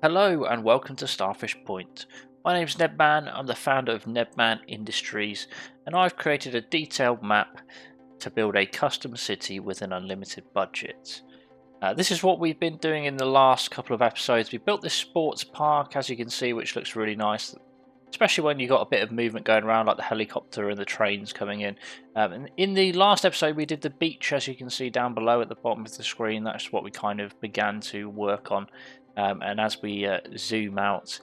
Hello and welcome to Starfish Point. My name's Nebman, I'm the founder of Nebman Industries, and I've created a detailed map to build a custom city with an unlimited budget. This is what we've been doing in the last couple of episodes. We built this sports park, as you can see, which looks really nice, especially when you've got a bit of movement going around, like the helicopter and the trains coming in. And in the last episode we did the beach, as you can see down below at the bottom of the screen. That's what we kind of began to work on. And as we zoom out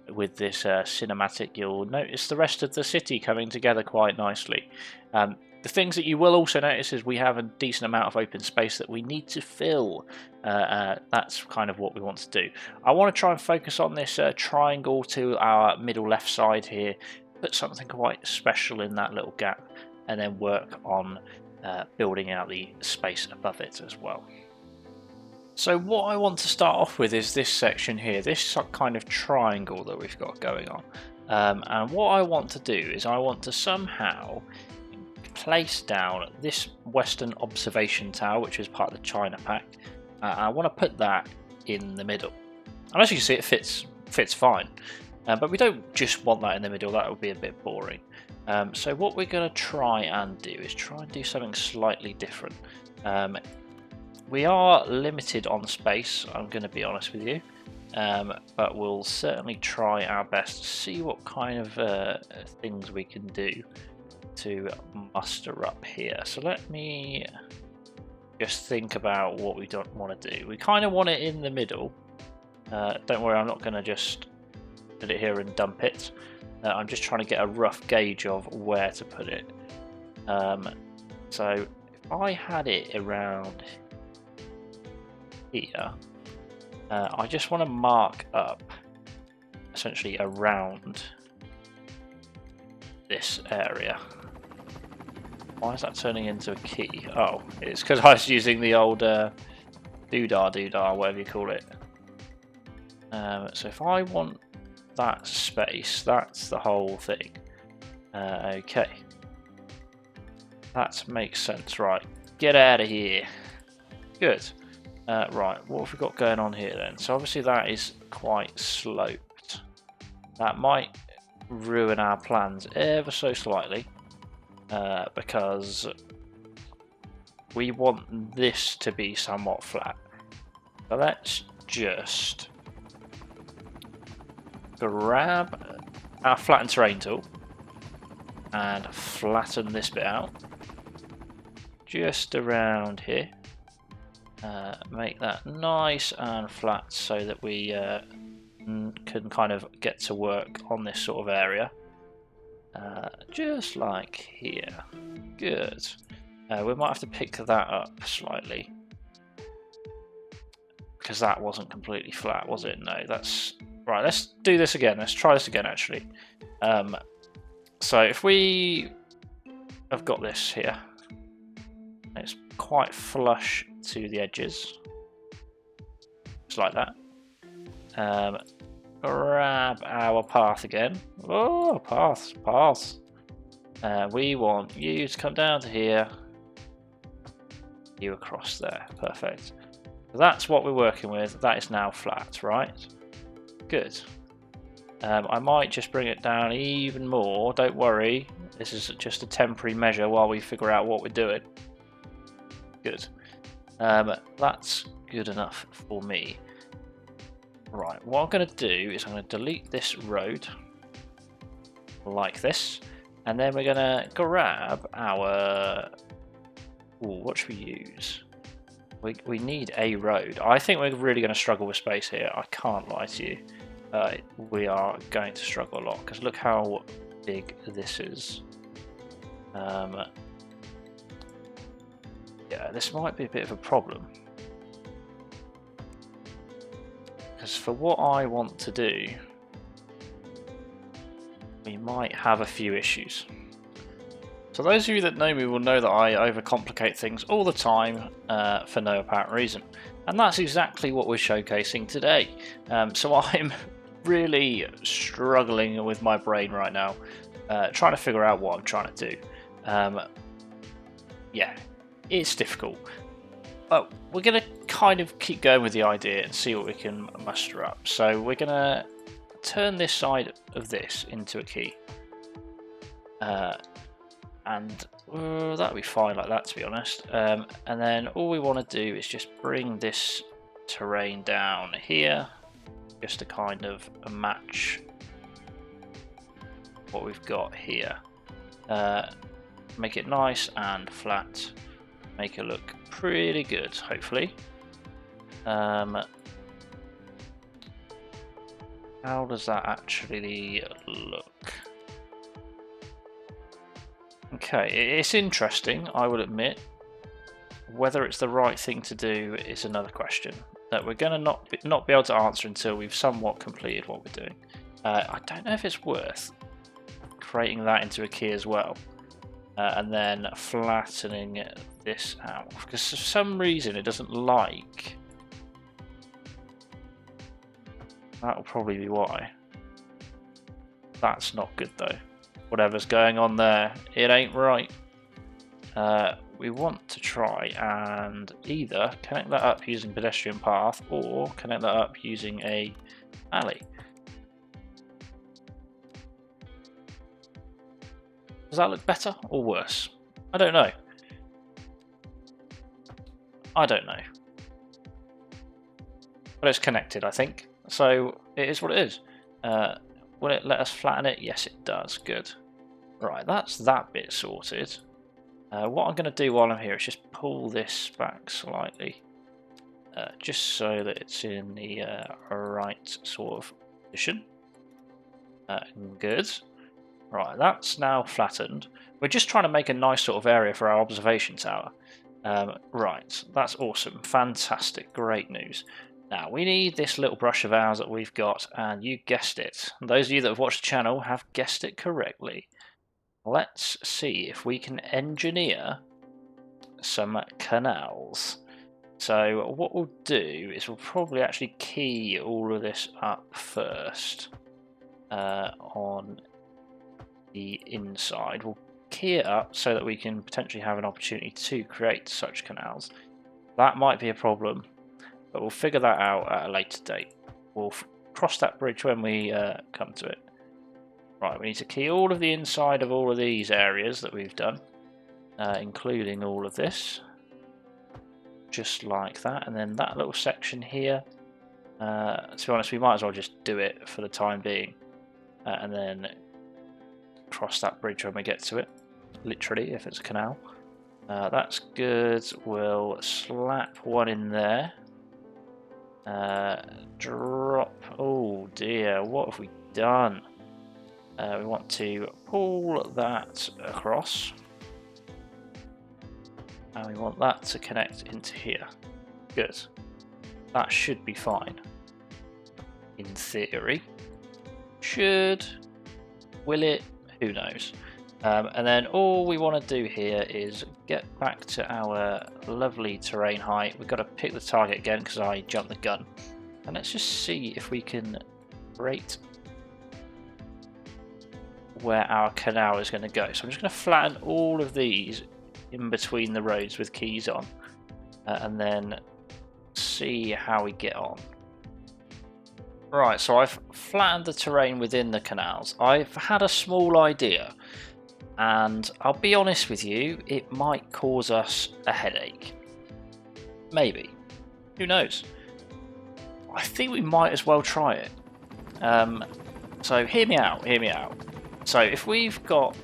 with this cinematic, you'll notice the rest of the city coming together quite nicely. The things that you will also notice is we have a decent amount of open space that we need to fill. That's kind of what we want to do. I want to try and focus on this triangle to our middle left side here, put something quite special in that little gap, and then work on building out the space above it as well. So what I want to start off with is this section here, this kind of triangle that we've got going on. And what I want to do is I want to somehow place down this Western Observation Tower, which is part of the China Pact. I want to put that in the middle. And as you can see, it fits fine. But we don't just want that in the middle, that would be a bit boring. So what we're going to try and do is try and do something slightly different. We are limited on space, I'm going to be honest with you, but we'll certainly try our best to see what kind of things we can do to muster up here. So let me just think about what we don't want to do. We kind of want it in the middle. Don't worry, I'm not going to just put it here and dump it. I'm just trying to get a rough gauge of where to put it. So if I had it around here, I just want to mark up essentially around this area. Why is that turning into a key? Oh, it's because I was using the old doodah, whatever you call it. So if I want that space, that's the whole thing. Okay, that makes sense. Right, get out of here. Good. Right, what have we got going on here then? So obviously that is quite sloped. That might ruin our plans ever so slightly, because we want this to be somewhat flat. So let's just grab our flatten terrain tool and flatten this bit out just around here. Make that nice and flat so that we can kind of get to work on this sort of area, just like here. Good. We might have to pick that up slightly because that wasn't completely flat, was it? No, that's right. Let's do this again. Let's try this again actually. So if we have got this here, it's quite flush to the edges, just like that. Grab our path again. Oh, paths. We want you to come down to here, you across there. Perfect. So that's what we're working with. That is now flat, right? Good. I might just bring it down even more. Don't worry, this is just a temporary measure while we figure out what we're doing. Good. That's good enough for me. Right, what I'm going to do is I'm going to delete this road like this, and then we're going to grab our... Ooh, what should we use? We need a road. I think we're really going to struggle with space here. I can't lie to you. We are going to struggle a lot because look how big this is. Yeah, this might be a bit of a problem. Because for what I want to do, we might have a few issues. So those of you that know me will know that I overcomplicate things all the time for no apparent reason. And that's exactly what we're showcasing today. So I'm really struggling with my brain right now, trying to figure out what I'm trying to do. Yeah, it's difficult. But we're going to kind of keep going with the idea and see what we can muster up. So we're going to turn this side of this into a key. And that'll be fine like that, to be honest. And then all we want to do is just bring this terrain down here, just to kind of match what we've got here. Make it nice and flat, make it look pretty good, hopefully. How does that actually look? Okay, it's interesting, I will admit. Whether it's the right thing to do is another question that we're going to not be able to answer until we've somewhat completed what we're doing. I don't know if it's worth creating that into a key as well, and then flattening this out, because for some reason it doesn't like. That'll probably be why. That's not good though. Whatever's going on there, it ain't right. We want to try and either connect that up using pedestrian path or connect that up using a alley. Does that look better or worse? I don't know. I don't know. But it's connected, I think. So it is what it is. Will it let us flatten it? Yes, it does. Good. Right, that's that bit sorted. What I'm going to do while I'm here is just pull this back slightly, just so that it's in the right sort of position. Good. Right, that's now flattened. We're just trying to make a nice sort of area for our observation tower. Right, that's awesome. Fantastic. Great news. Now, we need this little brush of ours that we've got, and you guessed it. Those of you that have watched the channel have guessed it correctly. Let's see if we can engineer some canals. So what we'll do is we'll probably actually key all of this up first on the inside. We'll key it up so that we can potentially have an opportunity to create such canals. That might be a problem, but we'll figure that out at a later date. We'll cross that bridge when we come to it. Right, we need to key all of the inside of all of these areas that we've done, including all of this, just like that. And then that little section here, to be honest, we might as well just do it for the time being, and then cross that bridge when we get to it, literally, if it's a canal. That's good. We'll slap one in there. Drop. Oh dear, what have we done? We want to pull that across, and we want that to connect into here. Good. That should be fine. In theory. Should. Will it? Who knows? And then all we want to do here is get back to our lovely terrain height. We've got to pick the target again because I jumped the gun. And let's just see if we can rate where our canal is going to go. So I'm just going to flatten all of these in between the roads with keys on, and then see how we get on. Right, so I've flattened the terrain within the canals. I've had a small idea, and I'll be honest with you, it might cause us a headache. Maybe. Who knows? I think we might as well try it. So hear me out, hear me out. So if we've got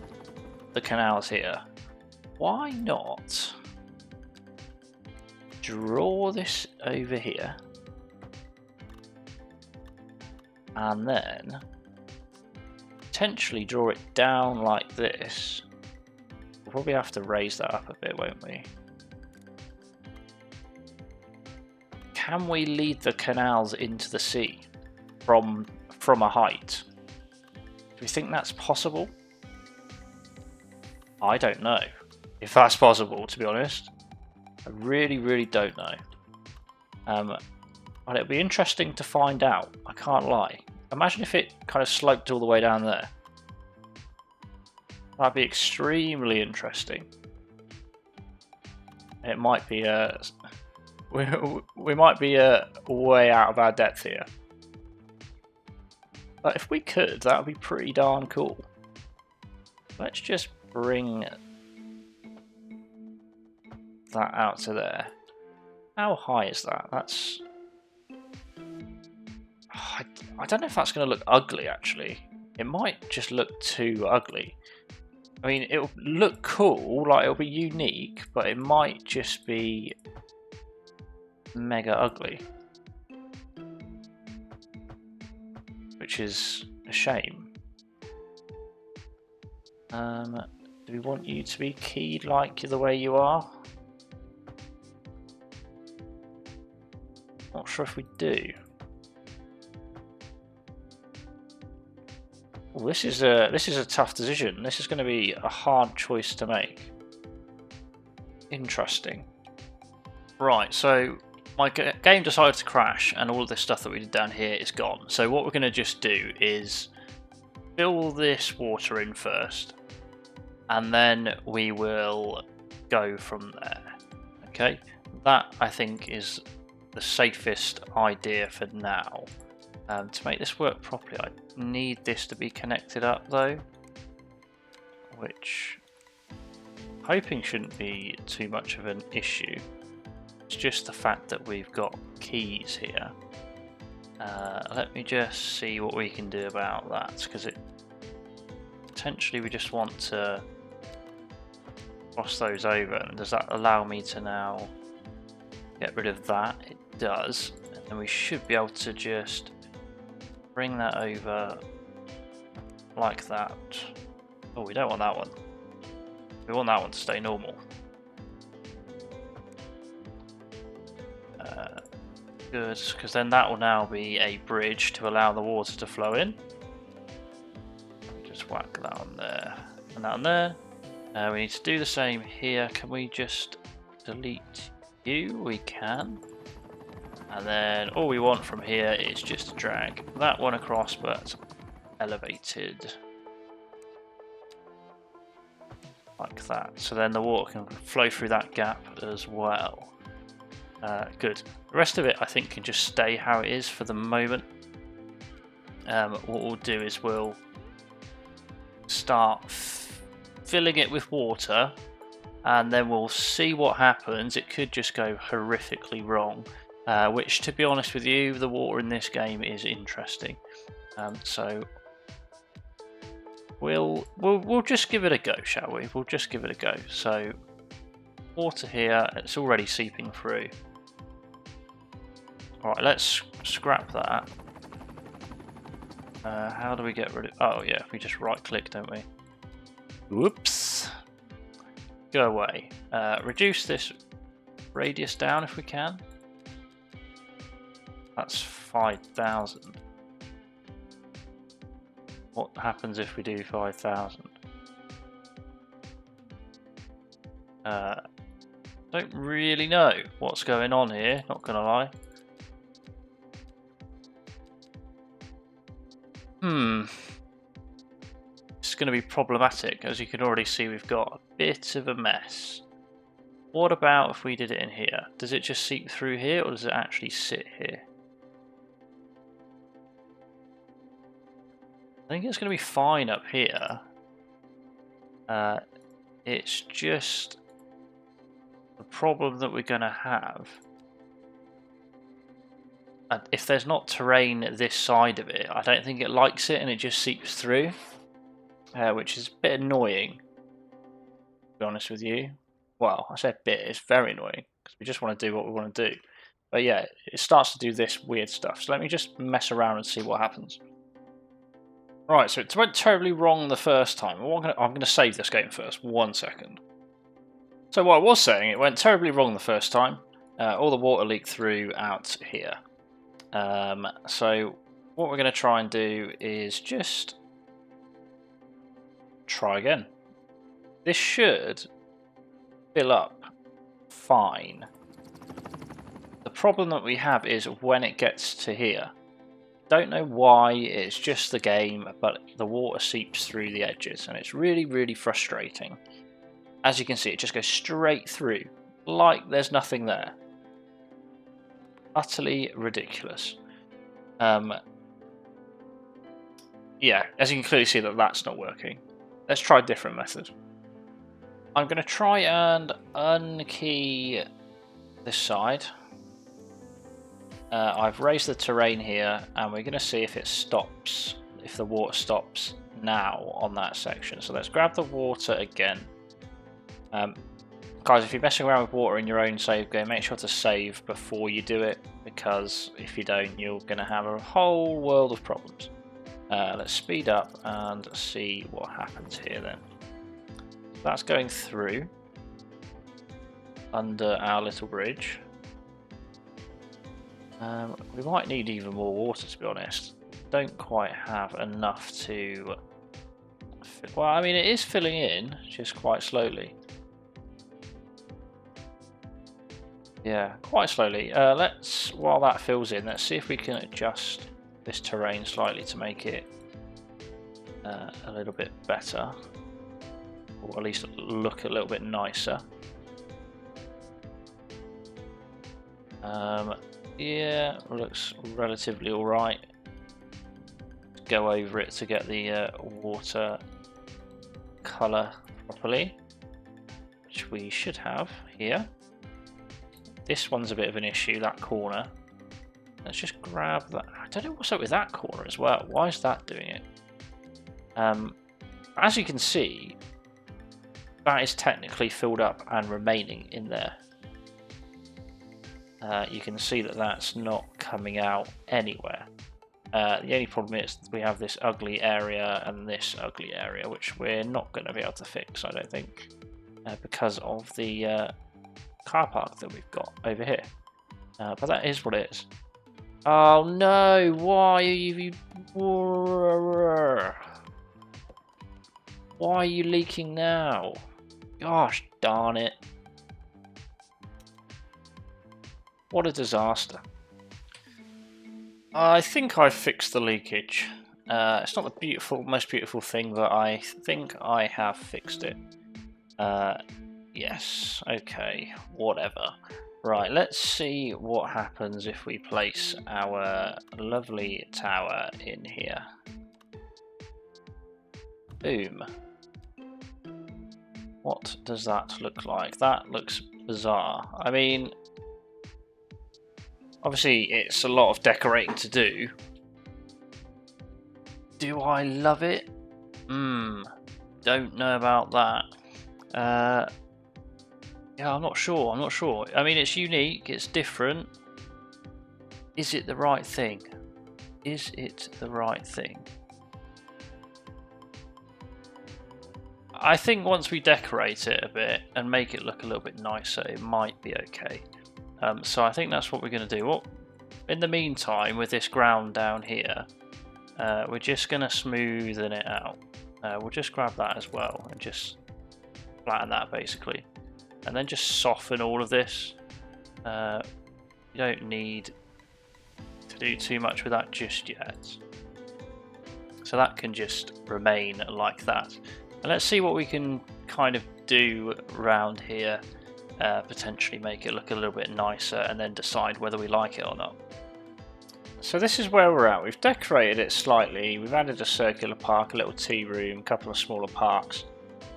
the canals here, why not draw this over here and then potentially draw it down like this? We'll probably have to raise that up a bit, won't we? Can we lead the canals into the sea from a height? Do we think that's possible? I don't know if that's possible, to be honest. I really don't know. But it'll be interesting to find out, I can't lie. Imagine if it kind of sloped all the way down there. That'd be extremely interesting. It might be we might be way out of our depth here. But if we could, that would be pretty darn cool. Let's just bring that out to there. How high is that? That's... I don't know if that's going to look ugly, actually. It might just look too ugly. I mean, it'll look cool, like it'll be unique, but it might just be mega ugly. Which is a shame. Do we want you to be keyed like the way you are? Not sure if we do. Well, this is a tough decision. This is going to be a hard choice to make. Interesting. Right, so my game decided to crash, and all of this stuff that we did down here is gone. So what we're going to just do is fill this water in first, and then we will go from there. Okay, that I think is the safest idea for now. To make this work properly, I need this to be connected up though, which I'm hoping shouldn't be too much of an issue. It's just the fact that we've got keys here. Let me just see what we can do about that, because it potentially we just want to cross those over. And does that allow me to now get rid of that? It does, and then we should be able to just bring that over like that. Oh, we don't want that one. We want that one to stay normal. Good, because then that will now be a bridge to allow the water to flow in. Just whack that on there and that on there. We need to do the same here. Can we just delete you? We can. And then all we want from here is just to drag that one across, but elevated like that. So then the water can flow through that gap as well. Good. The rest of it I think can just stay how it is for the moment. What we'll do is we'll start filling it with water, and then we'll see what happens. It could just go horrifically wrong. Which, to be honest with you, the water in this game is interesting. So we'll just give it a go, shall we? We'll just give it a go. So water here, it's already seeping through. All right, let's scrap that. How do we get rid of? Oh yeah, we just right-click, don't we? Whoops. Go away. Reduce this radius down if we can. That's 5,000. What happens if we do 5,000? Don't really know what's going on here, not gonna lie. It's gonna be problematic. As you can already see, we've got a bit of a mess. What about if we did it in here? Does it just seep through here, or does it actually sit here? I think it's going to be fine up here. It's just the problem that we're going to have. If there's not terrain this side of it, I don't think it likes it and it just seeps through. Which is a bit annoying, to be honest with you. Well, I said bit, it's very annoying, because we just want to do what we want to do. But yeah, it starts to do this weird stuff. So let me just mess around and see what happens. Right, so it went terribly wrong the first time. I'm going to save this game first. 1 second. So what I was saying, it went terribly wrong the first time. All the water leaked through out here. So what we're going to try and do is just try again. This should fill up fine. The problem that we have is when it gets to here. Don't know why, it's just the game, but the water seeps through the edges and it's really, really frustrating. As you can see, it just goes straight through, like there's nothing there. Utterly ridiculous. Yeah, as you can clearly see that that's not working. Let's try a different method. I'm going to try and unkey this side. I've raised the terrain here, and we're going to see if it stops, if the water stops now on that section. So let's grab the water again. Guys, if you're messing around with water in your own save game, make sure to save before you do it, because if you don't, you're going to have a whole world of problems. Let's speed up and see what happens here then. That's going through under our little bridge. We might need even more water, to be honest. Don't quite have enough to... Well, I mean, it is filling in, just quite slowly. Yeah, quite slowly. While that fills in, let's see if we can adjust this terrain slightly to make it a little bit better, or at least look a little bit nicer. Yeah, looks relatively alright. Go over it to get the water colour properly, which we should have here. This one's a bit of an issue, that corner. Let's just grab that. I don't know what's up with that corner as well. Why is that doing it? As you can see, that is technically filled up and remaining in there. You can see that that's not coming out anywhere. The only problem is we have this ugly area and this ugly area, which we're not going to be able to fix, I don't think, because of the car park that we've got over here. But that is what it is. Oh no, why are you... Why are you leaking now? Gosh darn it. What a disaster. I think I've fixed the leakage. It's not the most beautiful thing, but I think I have fixed it. Yes, okay, whatever. Right, let's see what happens if we place our lovely tower in here. Boom. What does that look like? That looks bizarre. I mean, obviously it's a lot of decorating to do. Do I love it? Don't know about that. Yeah, I'm not sure. I mean, it's unique, it's different. Is it the right thing? Is it the right thing? I think once we decorate it a bit and make it look a little bit nicer, it might be okay. So I think that's what we're going to do. Well, in the meantime, with this ground down here, we're just going to smoothen it out. We'll just grab that as well and just flatten that basically. And then just soften all of this. You don't need to do too much with that just yet. So that can just remain like that. And let's see what we can kind of do around here. Potentially make it look a little bit nicer and then decide whether we like it or not. So this is where we're at. We've decorated it slightly. We've added a circular park, a little tea room, a couple of smaller parks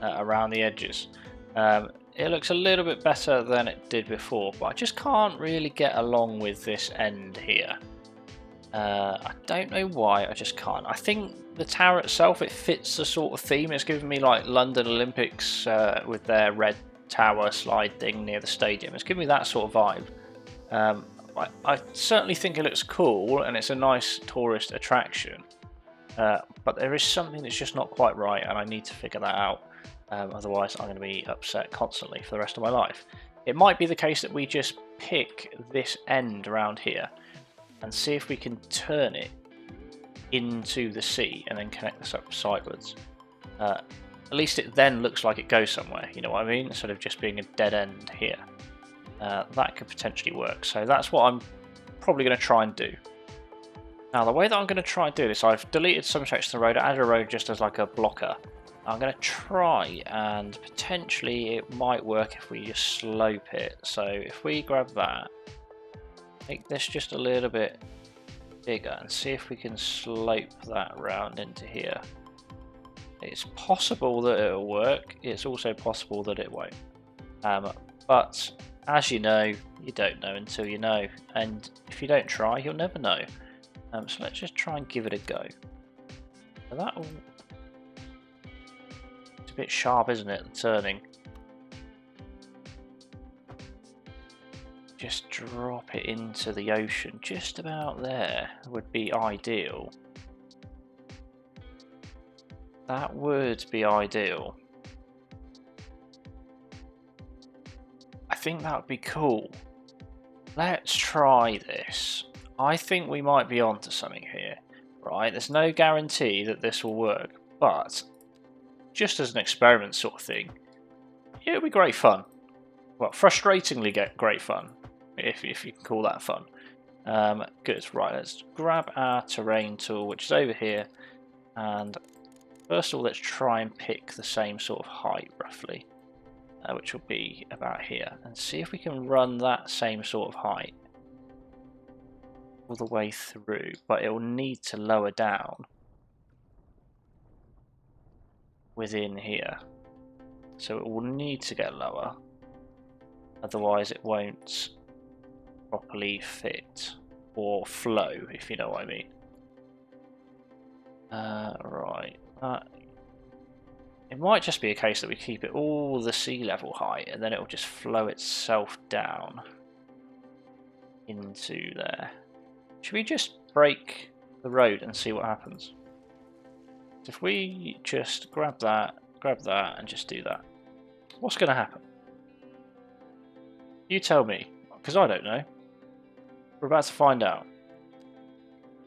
around the edges. It looks a little bit better than it did before, but I just can't really get along with this end here. I don't know why, I just can't. I think the tower itself, it fits the sort of theme. It's giving me like London Olympics with their red tower slide thing near the stadium. It's giving me that sort of vibe. I certainly think it looks cool and it's a nice tourist attraction, but there is something that's just not quite right and I need to figure that out. Otherwise I'm going to be upset constantly for the rest of my life. It might be the case that we just pick this end around here and see if we can turn it into the sea and then connect this up sideways. At least it then looks like it goes somewhere, you know what I mean? Instead of just being a dead end here. That could potentially work. So that's what I'm probably going to try and do. Now the way that I'm going to try and do this, I've deleted some sections of the road, added a road just as like a blocker. I'm going to try and potentially it might work if we just slope it. So if we grab that make this just a little bit bigger and see if we can slope that round into here. It's possible that it'll work, it's also possible that it won't. But as you know, you don't know until you know, and if you don't try, you'll never know. So let's just try and give it a go. So that'll... It's a bit sharp, isn't it, the turning? Just drop it into the ocean, just about there would be ideal. That would be ideal. I think that would be cool. Let's try this. I think we might be onto something here, right? There's no guarantee that this will work, but just as an experiment sort of thing, it'll be great fun. Well, frustratingly great fun, if you can call that fun. Good, right, let's grab our terrain tool, which is over here, and first of all, let's try and pick the same sort of height, roughly, which will be about here, and see if we can run that same sort of height all the way through, but it will need to lower down within here. So it will need to get lower, otherwise it won't properly fit or flow, if you know what I mean. Right. It might just be a case that we keep it all the sea level height and then it will just flow itself down into there. Should we just break the road and see what happens? If we just grab that and just do that, what's going to happen? You tell me, because I don't know. We're about to find out.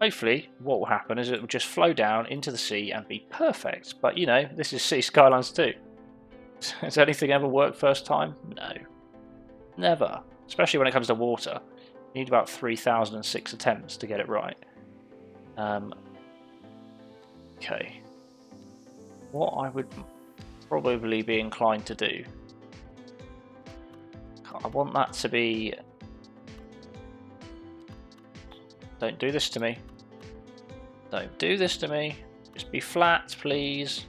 Hopefully, what will happen is it will just flow down into the sea and be perfect. But you know, this is Sea Skylines 2. Has anything ever worked first time? No. Never. Especially when it comes to water. You need about 3,006 attempts to get it right. Okay. What I would probably be inclined to do... I want that to be... Don't do this to me. Don't do this to me. Just be flat, please.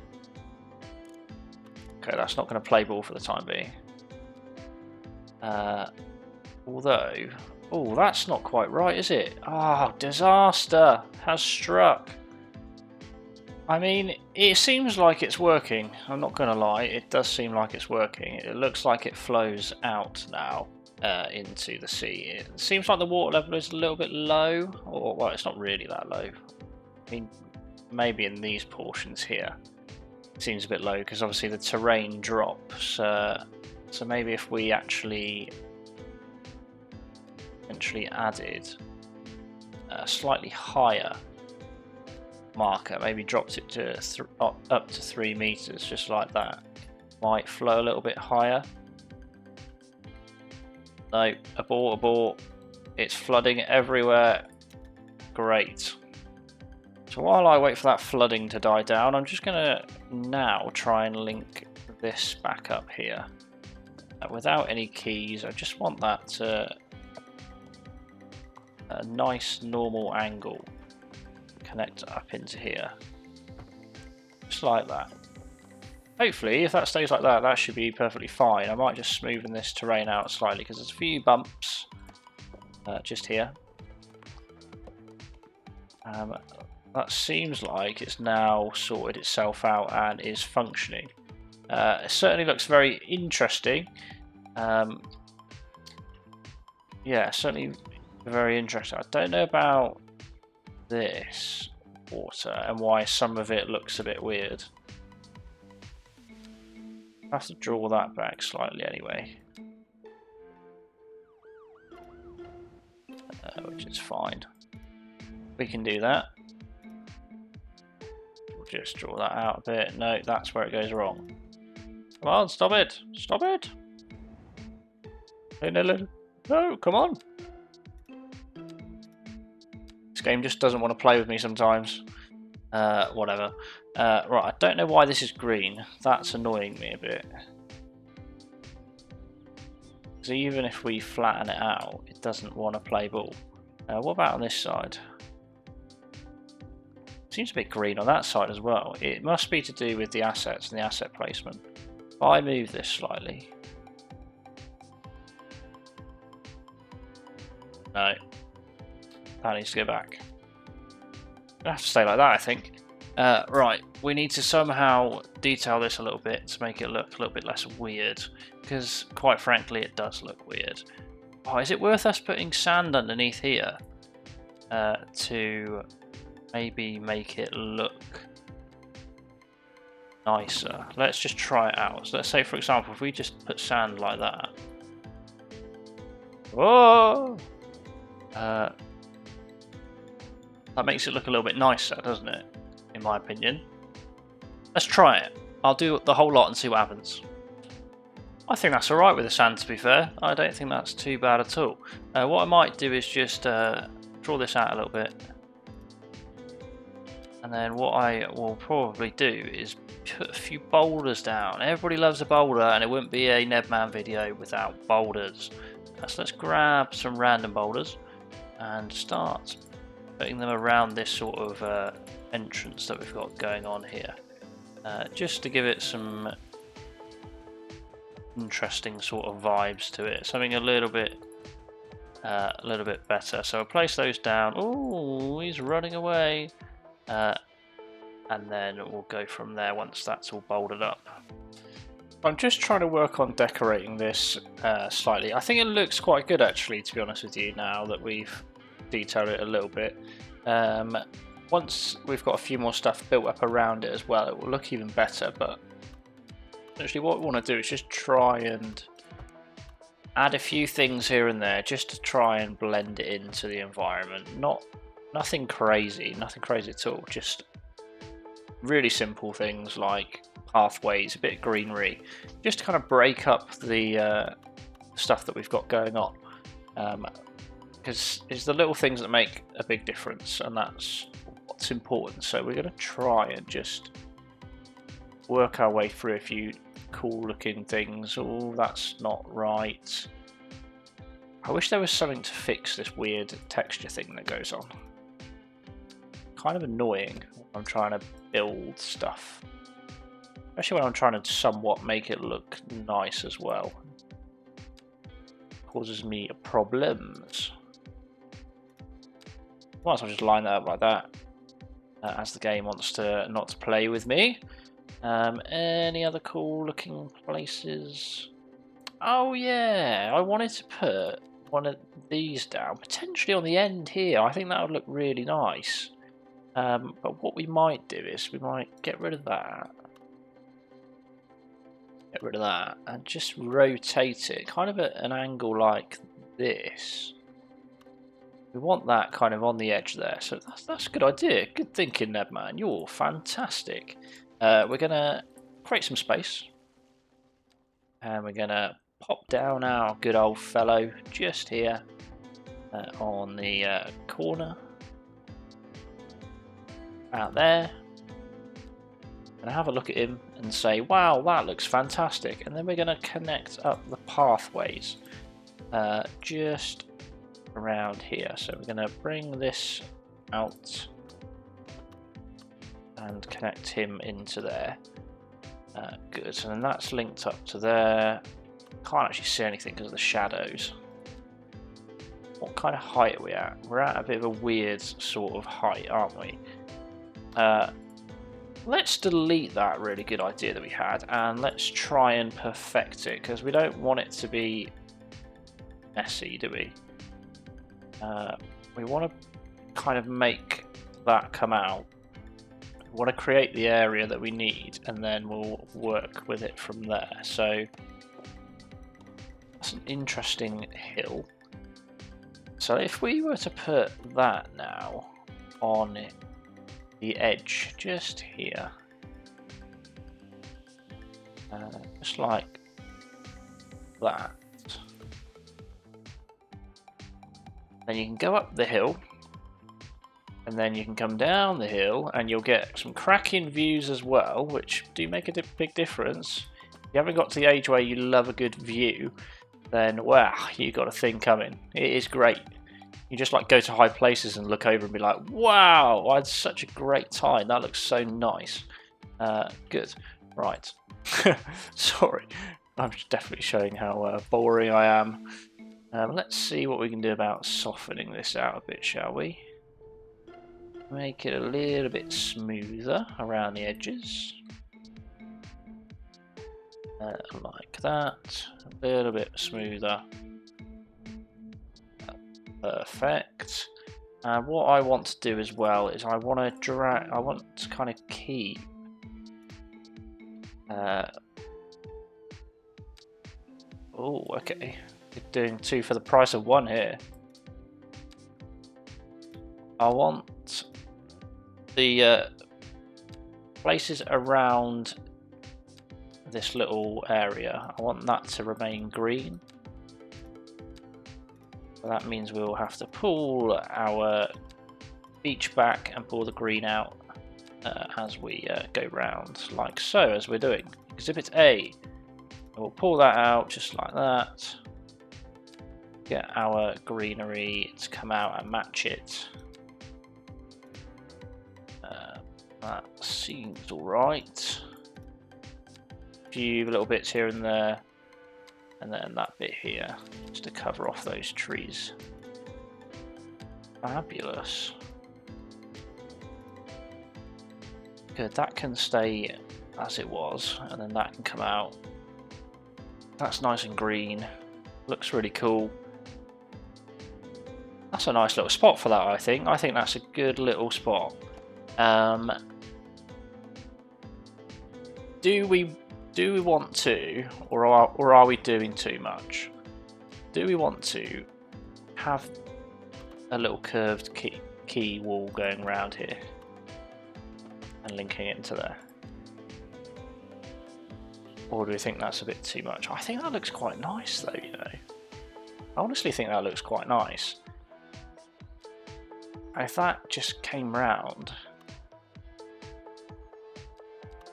Okay, that's not going to play ball for the time being. Although... Oh, that's not quite right, is it? Oh, disaster has struck. I mean, it seems like it's working. I'm not going to lie, it does seem like it's working. It looks like it flows out now into the sea. It seems like the water level is a little bit low, or well, it's not really that low. I mean, maybe in these portions here, it seems a bit low because obviously the terrain drops. So maybe if we actually added a slightly higher marker, maybe dropped it to up to 3 meters, just like that, might flow a little bit higher. No, abort, it's flooding everywhere. Great. So while I wait for that flooding to die down, I'm just gonna now try and link this back up here without any keys. I just want that to a nice normal angle, connect up into here, just like that. Hopefully, if that stays like that, that should be perfectly fine. I might just smoothen this terrain out slightly because there's a few bumps just here. That seems like it's now sorted itself out and is functioning. It certainly looks very interesting. Yeah, certainly very interesting. I don't know about this water and why some of it looks a bit weird. I have to draw that back slightly anyway, which is fine. We can do that. We'll just draw that out a bit. No, that's where it goes wrong. Come on, stop it! Stop it! No, come on! This game just doesn't want to play with me sometimes. Whatever. Right, I don't know why this is green. That's annoying me a bit. Because even if we flatten it out, it doesn't want to play ball. What about on this side? Seems a bit green on that side as well. It must be to do with the assets and the asset placement. If I move this slightly. No. That needs to go back. I have to stay like that, I think. Right, we need to somehow detail this a little bit to make it look a little bit less weird, because quite frankly it does look weird. Oh, is it worth us putting sand underneath here to maybe make it look nicer? Let's just try it out. So let's say, for example, if we just put sand like that. Whoa! That makes it look a little bit nicer, doesn't it? In my opinion. Let's try it. I'll do the whole lot and see what happens. I think that's alright with the sand, to be fair. I don't think that's too bad at all. What I might do is just draw this out a little bit. And then what I will probably do is put a few boulders down. Everybody loves a boulder, and it wouldn't be a Nebman video without boulders. So let's grab some random boulders and start putting them around this sort of entrance that we've got going on here, just to give it some interesting sort of vibes to it, something a little bit better. So I'll place those down. Oh, he's running away, and then we'll go from there once that's all bouldered up. I'm just trying to work on decorating this slightly. I think it looks quite good, actually, to be honest with you, now that we've detailed it a little bit. Once we've got a few more stuff built up around it as well, it will look even better. But actually what we want to do is just try and add a few things here and there just to try and blend it into the environment. Nothing crazy at all, just really simple things like pathways, a bit of greenery, just to kind of break up the stuff that we've got going on, because it's the little things that make a big difference, and that's what's important. So we're going to try and just work our way through a few cool looking things. Oh, that's not right. I wish there was something to fix this weird texture thing that goes on. Kind of annoying when I'm trying to build stuff, especially when I'm trying to somewhat make it look nice as well. Causes me problems. Might as well just line that up like that, as the game wants to not to play with me. Any other cool looking places? Oh yeah, I wanted to put one of these down, potentially on the end here. I think that would look really nice. But what we might do is we might get rid of that. Get rid of that and just rotate it kind of at an angle like this. We want that kind of on the edge there, so that's a good idea. Good thinking, Nebman. You're fantastic. We're gonna create some space, and we're gonna pop down our good old fellow just here on the corner out there. And have a look at him and say, wow, that looks fantastic. And then we're going to connect up the pathways just around here. So we're going to bring this out and connect him into there. Good. And then that's linked up to there. Can't actually see anything because of the shadows. What kind of height are we at? We're at a bit of a weird sort of height, aren't we? Let's delete that really good idea that we had, and let's try and perfect it, because we don't want it to be messy, do we? We want to kind of make that come out. We want to create the area that we need, and then we'll work with it from there. So that's an interesting hill. So if we were to put that now on the edge just here, just like that, then you can go up the hill, and then you can come down the hill, and you'll get some cracking views as well, which do make a big difference. If you haven't got to the age where you love a good view, then wow, you got a thing coming. It is great. You just like go to high places and look over and be like, wow, I had such a great time. That looks so nice. Good. Right. Sorry. I'm definitely showing how boring I am. Let's see what we can do about softening this out a bit, shall we? Make it a little bit smoother around the edges. Like that. A little bit smoother. Perfect. And what I want to do as well is I want to kind of keep oh, okay. You're doing 2 for the price of 1 here. I want the places around this little area, I want that to remain green. So that means we'll have to pull our beach back and pull the green out as we go round, like so, as we're doing. Exhibit A. We'll pull that out just like that. Get our greenery to come out and match it. That seems alright. A few little bits here and there. And then that bit here, just to cover off those trees. Fabulous. Good, that can stay as it was, and then that can come out. That's nice and green. Looks really cool. That's a nice little spot for that, I think. I think that's a good little spot. Do we want to, or are we doing too much? Do we want to have a little curved key wall going around here and linking it into there? Or do we think that's a bit too much? I think that looks quite nice though, you know. I honestly think that looks quite nice. If that just came round,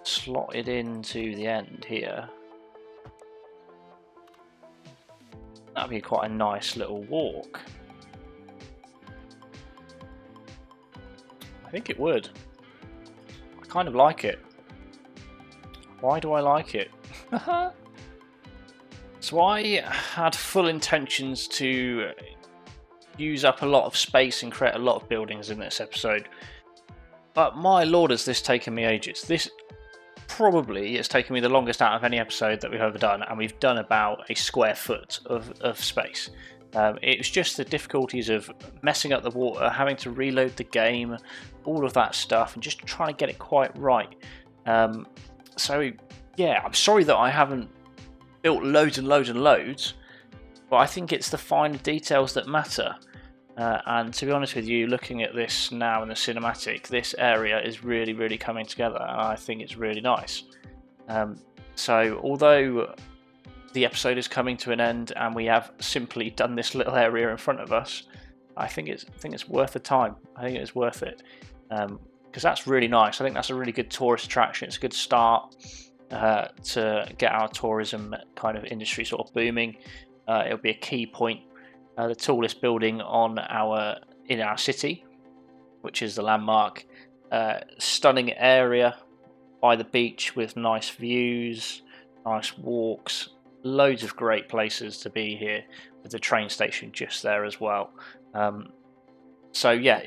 slotted into the end here, that'd be quite a nice little walk. I think it would. I kind of like it. Why do I like it? So I had full intentions to use up a lot of space and create a lot of buildings in this episode, but my lord, has this taken me ages. This probably has taken me the longest out of any episode that we've ever done, and we've done about a square foot of space. It was just the difficulties of messing up the water, having to reload the game, all of that stuff, and just trying to get it quite right. So yeah, I'm sorry that I haven't built loads and loads and loads, but I think it's the finer details that matter. And to be honest with you, looking at this now in the cinematic, this area is really, really coming together, and I think it's really nice. So although the episode is coming to an end and we have simply done this little area in front of us, I think it's worth the time. I think it's worth it, because that's really nice. I think that's a really good tourist attraction. It's a good start to get our tourism kind of industry sort of booming. It'll be a key point. The tallest building in our city, which is the landmark. Stunning area by the beach with nice views, nice walks, loads of great places to be here, with the train station just there as well. So yeah,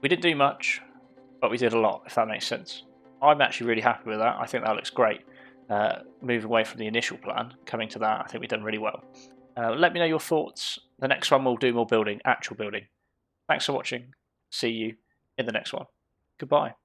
we didn't do much, but we did a lot, if that makes sense. I'm actually really happy with that. I think that looks great. Moving away from the initial plan, coming to that, I think we've done really well. Let me know your thoughts. The next one we'll do more building, actual building. Thanks for watching. See you in the next one. Goodbye.